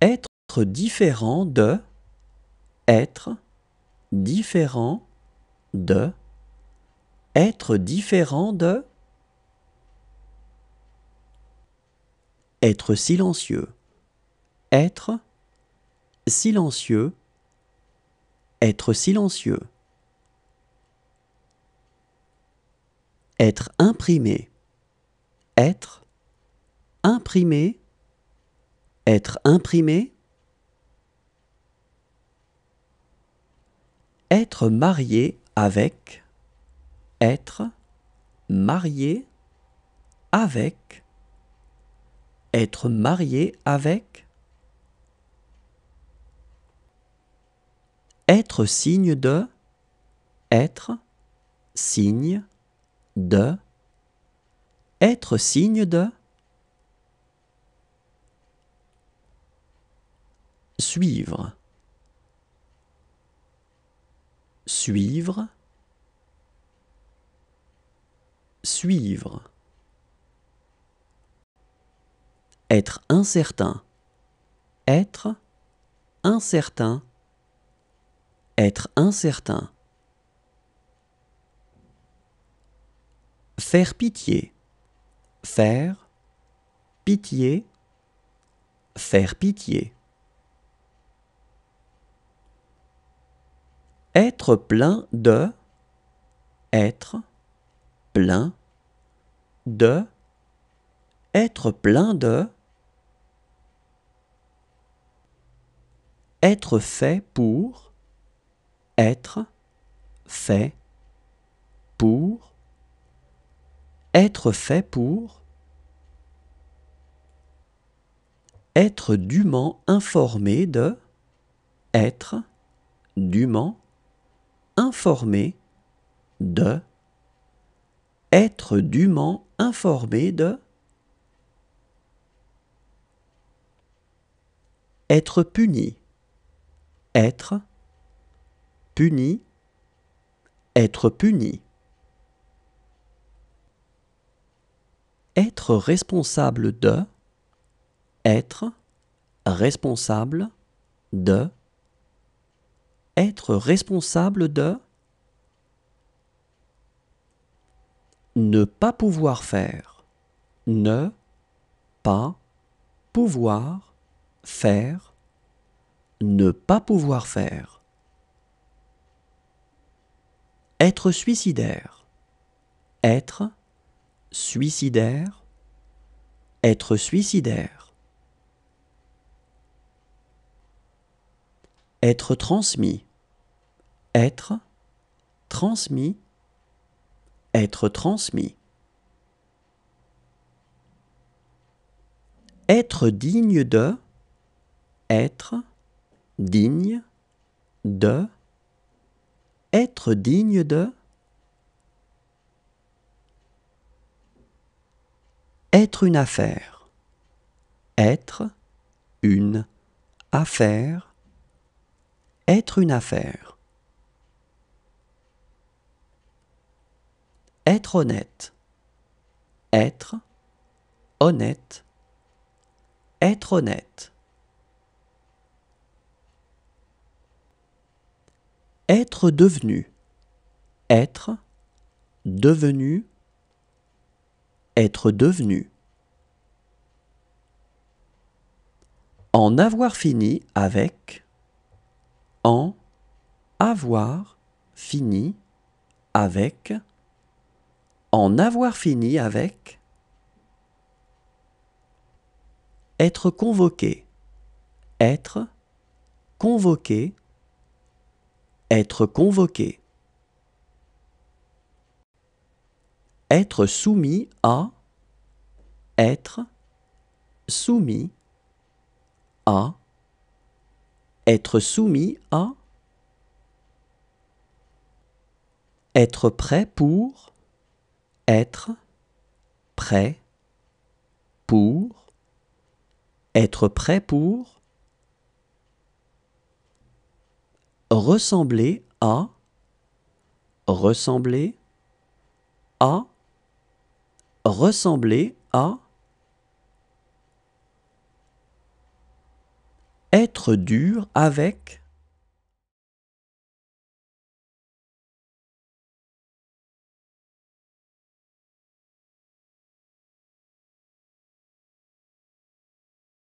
Être différent de, être différent de, être différent de, être silencieux, être silencieux, être silencieux, être imprimé, être imprimé, être imprimé, être marié avec, être marié avec, être marié avec, être signe de, être signe de, être signe de, suivre, suivre, suivre, être incertain, être incertain, être incertain, faire pitié, faire pitié, faire pitié, être plein de, être plein de, être plein de, être fait pour, être fait pour, être fait pour, être dûment informé de, être dûment informé de, être dûment informé de, être puni, être puni, être puni, être responsable de, être responsable de, être responsable de, ne pas pouvoir faire, ne pas pouvoir faire, ne pas pouvoir faire, être suicidaire, être suicidaire, être suicidaire, être transmis, être transmis, être transmis, être digne de, être digne de, être digne de, être une affaire, être une affaire, être une affaire, être honnête, être honnête, être honnête, être devenu, être devenu, être devenu, en avoir fini avec, en avoir fini avec, en avoir fini avec, être convoqué, être convoqué, être convoqué, être soumis à, être soumis à, être soumis à, être prêt pour, être prêt pour, être prêt pour, ressembler à, ressembler à, ressembler à, Être dur avec.